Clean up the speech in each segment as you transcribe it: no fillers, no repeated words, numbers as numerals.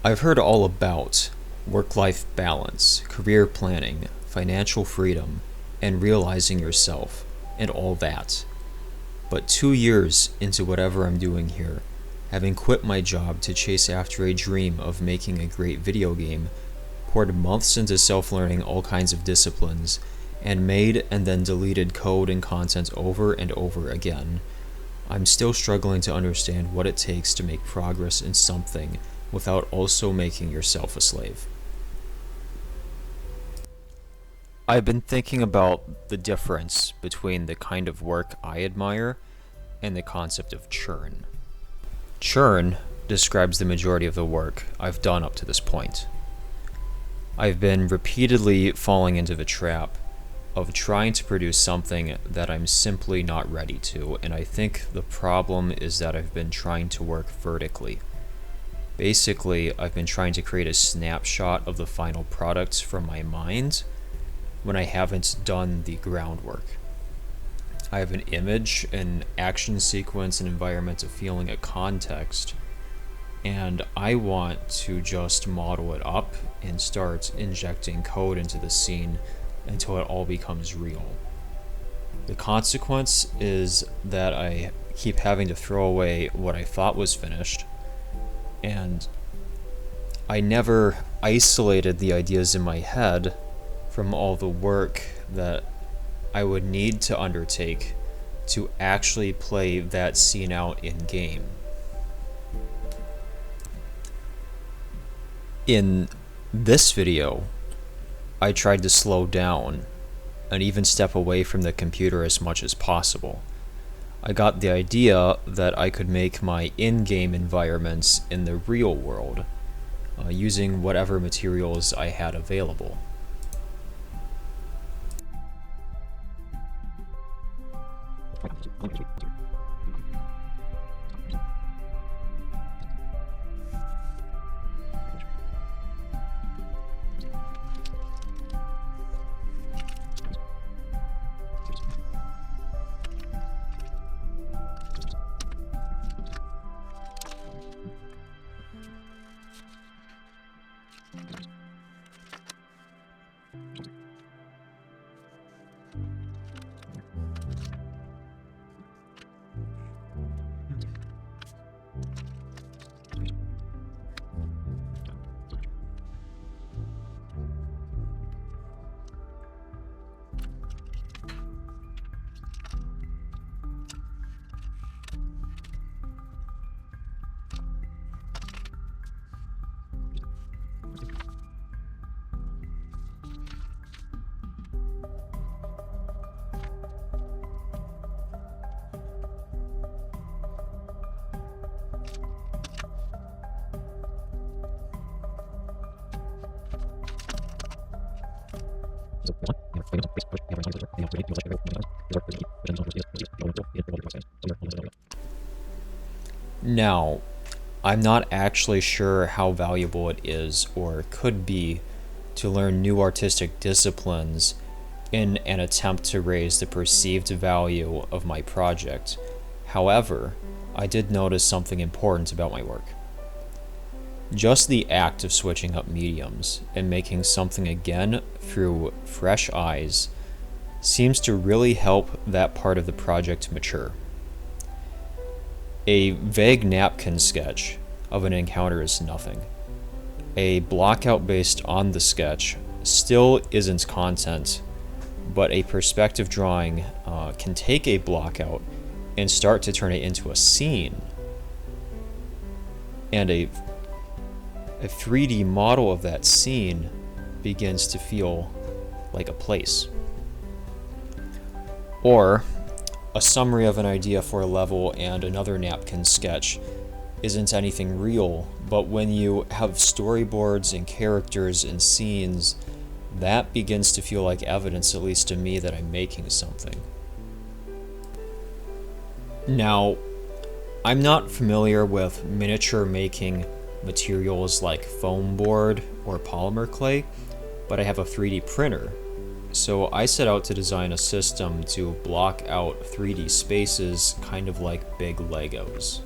I've heard all about work-life balance, career planning, financial freedom, and realizing yourself, and all that. But 2 years into whatever I'm doing here, having quit my job to chase after a dream of making a great video game, poured months into self-learning all kinds of disciplines, and made and then deleted code and content over and over again, I'm still struggling to understand what it takes to make progress in something without also making yourself a slave. I've been thinking about the difference between the kind of work I admire and the concept of churn. Churn describes the majority of the work I've done up to this point. I've been repeatedly falling into the trap of trying to produce something that I'm simply not ready to, and I think the problem is that I've been trying to work vertically. Basically, I've been trying to create a snapshot of the final product from my mind when I haven't done the groundwork. I have an image, an action sequence, an environment, a feeling, a context, and I want to just model it up and start injecting code into the scene until it all becomes real. The consequence is that I keep having to throw away what I thought was finished, and I never isolated the ideas in my head from all the work that I would need to undertake to actually play that scene out in game. In this video, I tried to slow down and even step away from the computer as much as possible. I got the idea that I could make my in-game environments in the real world using whatever materials I had available. Now, I'm not actually sure how valuable it is or could be to learn new artistic disciplines in an attempt to raise the perceived value of my project. However, I did notice something important about my work. Just the act of switching up mediums and making something again through fresh eyes seems to really help that part of the project mature. A vague napkin sketch of an encounter is nothing. A blockout based on the sketch still isn't content, but a perspective drawing can take a blockout and start to turn it into a scene. And a 3D model of that scene begins to feel like a place. Or a summary of an idea for a level and another napkin sketch isn't anything real, but when you have storyboards and characters and scenes, that begins to feel like evidence, at least to me, that I'm making something. Now, I'm not familiar with miniature making materials like foam board or polymer clay, but I have a 3D printer. So I set out to design a system to block out 3D spaces, kind of like big Legos.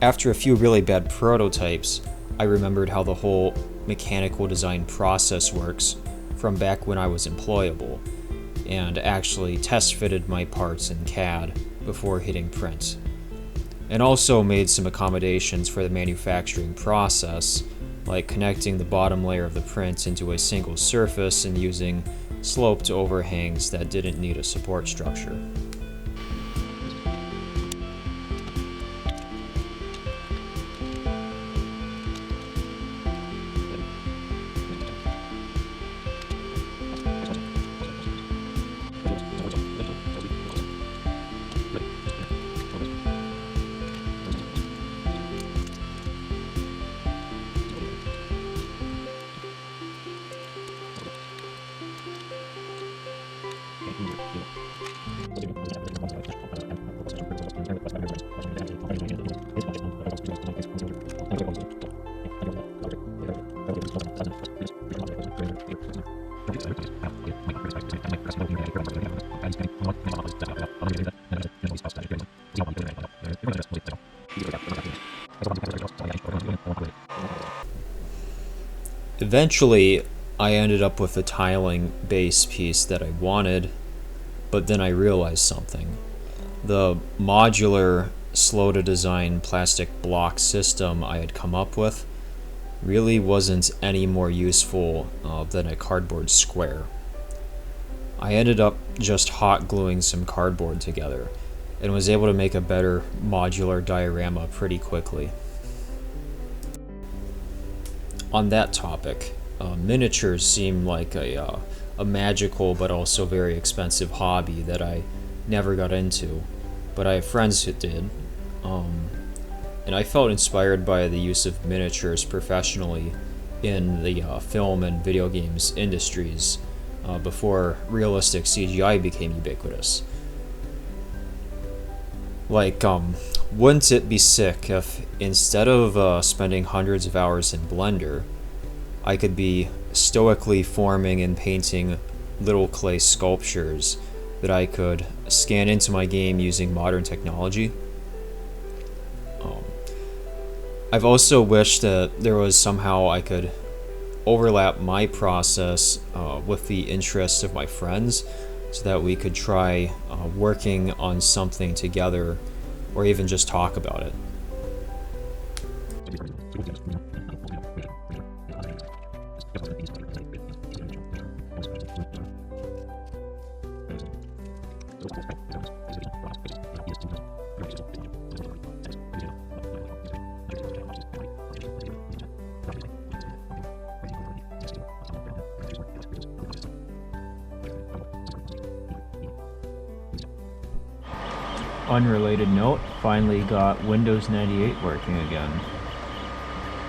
After a few really bad prototypes, I remembered how the whole mechanical design process works from back when I was employable, and actually test fitted my parts in CAD before hitting print. And also made some accommodations for the manufacturing process, like connecting the bottom layer of the print into a single surface and using sloped overhangs that didn't need a support structure. Eventually, I ended up with the tiling base piece that I wanted, but then I realized something. The modular, slow-to-design plastic block system I had come up with really wasn't any more useful than a cardboard square. I ended up just hot gluing some cardboard together and was able to make a better modular diorama pretty quickly. On that topic, miniatures seem like a magical but also very expensive hobby that I never got into, but I have friends who did, and I felt inspired by the use of miniatures professionally in the film and video games industries before realistic CGI became ubiquitous. Like, wouldn't it be sick if instead of spending hundreds of hours in Blender, I could be stoically forming and painting little clay sculptures that I could scan into my game using modern technology? I've also wished that there was somehow I could overlap my process with the interests of my friends so that we could try working on something together or even just talk about it. Unrelated note, finally got Windows 98 working again.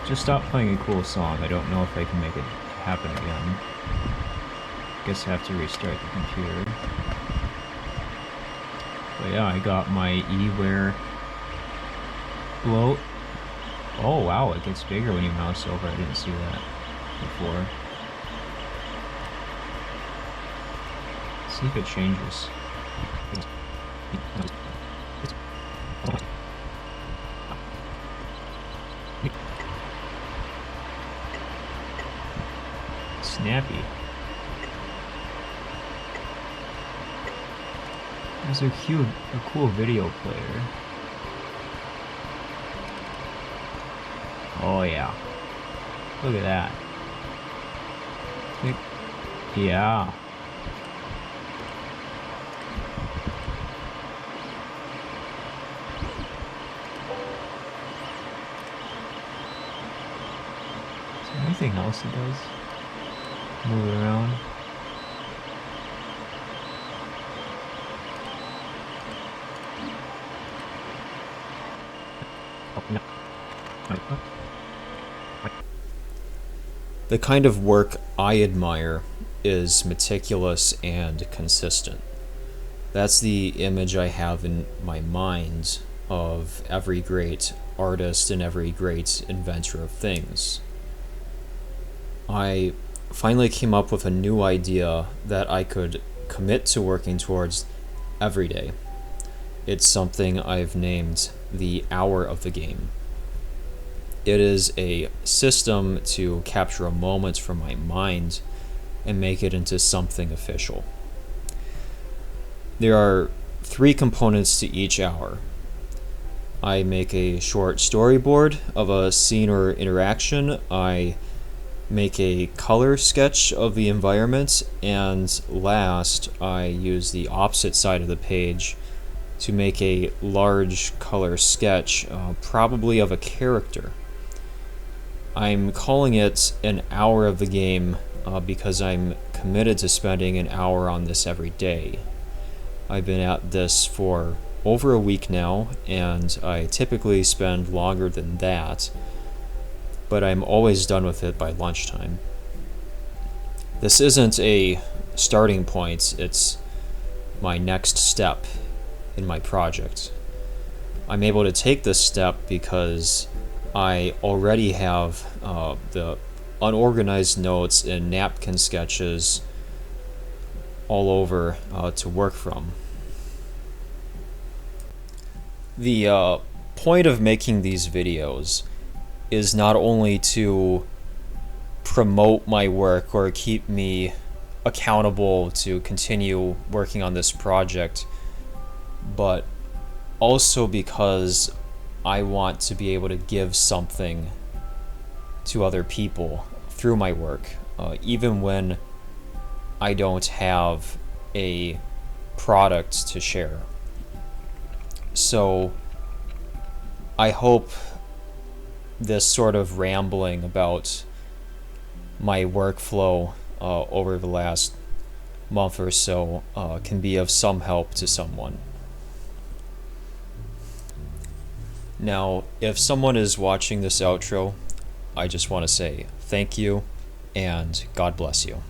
Just stopped playing a cool song. I don't know if I can make it happen again. Guess I have to restart the computer. But yeah, I got my eWare bloat. Oh wow, it gets bigger when you mouse over. I didn't see that before. Let's see if it changes. Snappy. There's a cool video player. Oh yeah. Look at that. Yeah. Is there anything else it does? Move it around. The kind of work I admire is meticulous and consistent. That's the image I have in my mind of every great artist and every great inventor of things. I finally came up with a new idea that I could commit to working towards every day. It's something I've named the hour of the game, It is a system to capture a moment from my mind and make it into something official. There are 3 components to each hour. I make a short storyboard of a scene or interaction. I make a color sketch of the environment, and last, I use the opposite side of the page to make a large color sketch, probably of a character. I'm calling it an hour of the game because I'm committed to spending an hour on this every day. I've been at this for over a week now, and I typically spend longer than that, but I'm always done with it by lunchtime. This isn't a starting point, it's my next step in my project. I'm able to take this step because I already have the unorganized notes and napkin sketches all over to work from. The point of making these videos is not only to promote my work or keep me accountable to continue working on this project, but also because I want to be able to give something to other people through my work, even when I don't have a product to share. So I hope this sort of rambling about my workflow over the last month or so can be of some help to someone. Now, if someone is watching this outro, I just want to say thank you and God bless you.